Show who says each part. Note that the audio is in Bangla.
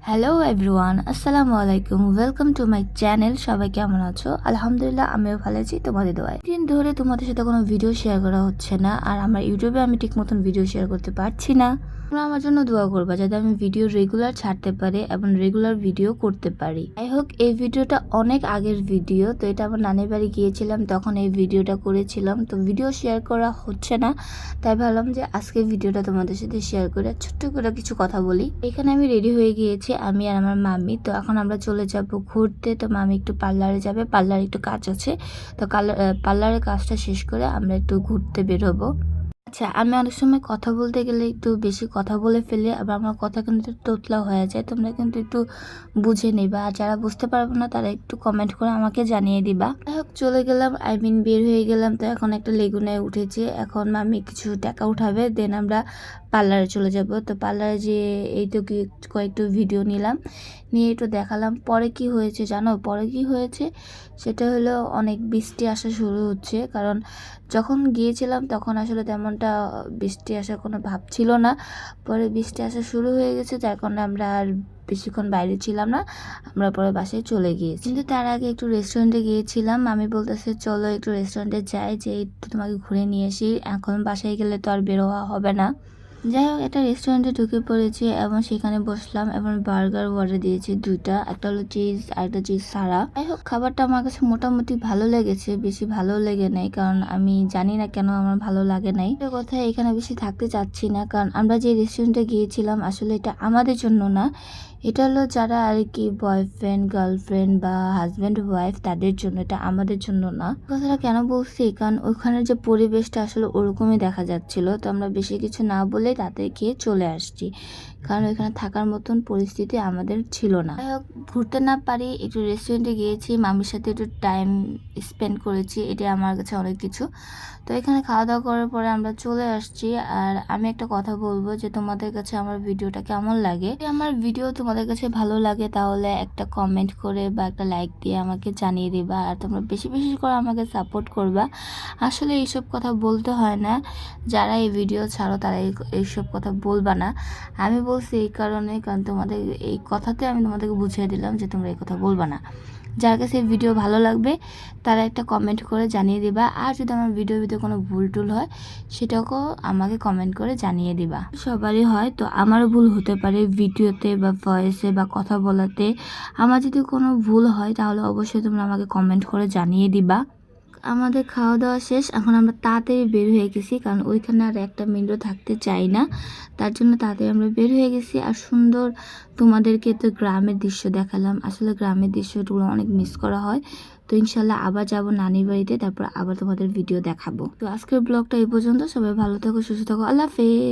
Speaker 1: হ্যালো এভরিওয়ান, আসসালামু আলাইকুম। Welcome to my channel. সবাই কেমন আছো? আলহামদুলিল্লাহ, আমিও ভালো আছি তোমাদের দোয়ায়। দিন ধরে তোমাদের সাথে কোনো ভিডিও শেয়ার করা হচ্ছে না, আর আমার ইউটিউবে আমি ঠিক মতন ভিডিও শেয়ার করতে পারছি না। তোমরা আমার জন্য দোয়া করবা যাতে আমি ভিডিও রেগুলার ছাড়তে পারি এবং রেগুলার ভিডিও করতে পারি। যাই হোক, এই ভিডিওটা অনেক আগের ভিডিও, তো এটা আমার নানির বাড়ি গিয়েছিলাম তখন এই ভিডিওটা করেছিলাম। তো ভিডিও শেয়ার করা হচ্ছে না, তাই ভাবলাম যে আজকে ভিডিওটা তোমাদের সাথে শেয়ার করে ছোট্ট করে কিছু কথা বলি। এখানে আমি রেডি হয়ে গিয়েছি, আমি আর আমার মাম্মি। তো এখন আমরা চলে যাব ঘুরতে। তো মামি একটু পার্লারে যাবে, পার্লারে একটু কাজ আছে। তো পার্লারের কাজটা শেষ করে আমরা একটু ঘুরতে বেরোবো। আচ্ছা, আমি অনেক সময় কথা বলতে গেলে একটু বেশি কথা বলে ফেলি, আবার আমার কথা কিন্তু তোতলা হয়ে যায়। তোমরা কিন্তু একটু বুঝে নিবা, আর যারা বুঝতে পারবো না তারা একটু কমেন্ট করে আমাকে জানিয়ে দিবা। যাই হোক, চলে গেলাম, বের হয়ে গেলাম। তো এখন একটা লেগুনায় উঠেছে, এখন মামি কিছু টাকা উঠাবে, দেন আমরা পার্লারে চলে যাব। তো পার্লারে যে এই তো কয়েকটা ভিডিও নিলাম, নিয়ে একটু দেখালাম। পরে কি হয়েছে জানো? পরে কি হয়েছে সেটা হলো, অনেক বৃষ্টি আসা শুরু হচ্ছে। কারণ যখন গিয়েছিলাম তখন আসলে তেমনটা বৃষ্টি আসার কোনো ভাব ছিল না, পরে বৃষ্টি আসা শুরু হয়ে গেছে, যার কারণে আমরা আর বেশিক্ষণ বাইরে ছিলাম না, আমরা পরে বাসায় চলে গিয়েছি। কিন্তু তার আগে একটু রেস্টুরেন্টে গিয়েছিলাম। আমি বলতেছে চলো একটু রেস্টুরেন্টে যাই, যে একটু তোমাকে ঘুরে নিয়ে আসি, এখন বাসায় গেলে তো আর বের হওয়া হবে না। যাই হোক, একটা রেস্টুরেন্টে ঢুকে পড়েছি এবং সেখানে বসলাম এবং বার্গার অর্ডার দিয়েছি দুইটা, একটা হলো চিজ আর একটা চিজ ছাড়া। যাই হোক, খাবারটা আমার কাছে মোটামুটি ভালো লেগেছে, বেশি ভালো লেগে নাই, কারণ আমি জানি না কেন আমার ভালো লাগে নাই। একটা কথা, এখানে বেশি থাকতে চাচ্ছি না, কারণ আমরা যে রেস্টুরেন্টে গিয়েছিলাম আসলে এটা আমাদের জন্য না, এটা হলো যারা আর কি বয়ফ্রেন্ড গার্লফ্রেন্ড বা হাজব্যান্ড ওয়াইফ তাদের জন্য, এটা আমাদের জন্য না। কথাটা কেন বলছি, কারণ ওখানের যে পরিবেশটা আসলে ওরকমই দেখা যাচ্ছিল। তো আমরা বেশি কিছু না বলে তাতে গিয়ে চলে আসছি, কারণ ওইখানে থাকার মতন পরিস্থিতি আমাদের ছিল না। যাই হোক, ঘুরতে না পারি একটু রেস্টুরেন্টে গিয়েছি, মামির সাথে একটু টাইম স্পেন্ড করেছি, এটা আমার কাছে অনেক কিছু। তো এখানে খাওয়া দাওয়া করার পরে আমরা চলে আসছি। আর আমি একটা কথা বলবো, যে তোমাদের কাছে আমার ভিডিওটা কেমন লাগে। যদি আমার ভিডিও তোমাদের কাছে ভালো লাগে তাহলে একটা কমেন্ট করে বা একটা লাইক দিয়ে আমাকে জানিয়ে দিবা, আর তোমরা বেশি বেশি করে আমাকে সাপোর্ট করবা। আসলে এইসব কথা বলতে হয় না, যারা এই ভিডিও ছাড়ো তারা এইসব কথা বলবা না। আমি বলছি এই কারণে, কারণ তোমাদের এই কথাতে আমি তোমাদেরকে বুঝিয়ে দিলাম যে তোমরা এই কথা বলবা না। যার কাছে এই ভিডিও ভালো লাগবে তারা একটা কমেন্ট করে জানিয়ে দিবা, আর যদি আমার ভিডিওর ভিতরে কোনো ভুল টুল হয় সেটাকেও আমাকে কমেন্ট করে জানিয়ে দিবা। সবারই হয়, তো আমারও ভুল হতে পারে ভিডিওতে বা ভয়েসে বা কথা বলাতে। আমার যদি কোনো ভুল হয় তাহলে অবশ্যই তোমরা আমাকে কমেন্ট করে জানিয়ে দিবা। আমাদের খাওয়া দাওয়া শেষ, এখন আমরা তাড়াতাড়ি বের হয়ে গেছি, কারণ ওইখানে আর একটা মিনিটও থাকতে চাই না, তার জন্য তাড়াতাড়ি আমরা বের হয়ে গেছি। আর সুন্দর তোমাদেরকে তো গ্রামের দৃশ্য দেখালাম, আসলে গ্রামের দৃশ্যগুলো অনেক মিস করা হয়। তো ইনশাল্লাহ আবার যাব নানির বাড়িতে, তারপর আবার তোমাদের ভিডিও দেখাবো। তো আজকের ব্লগটা এই পর্যন্ত, সবাই ভালো থাকো, সুস্থ থাকো, আল্লাহ হাফেজ।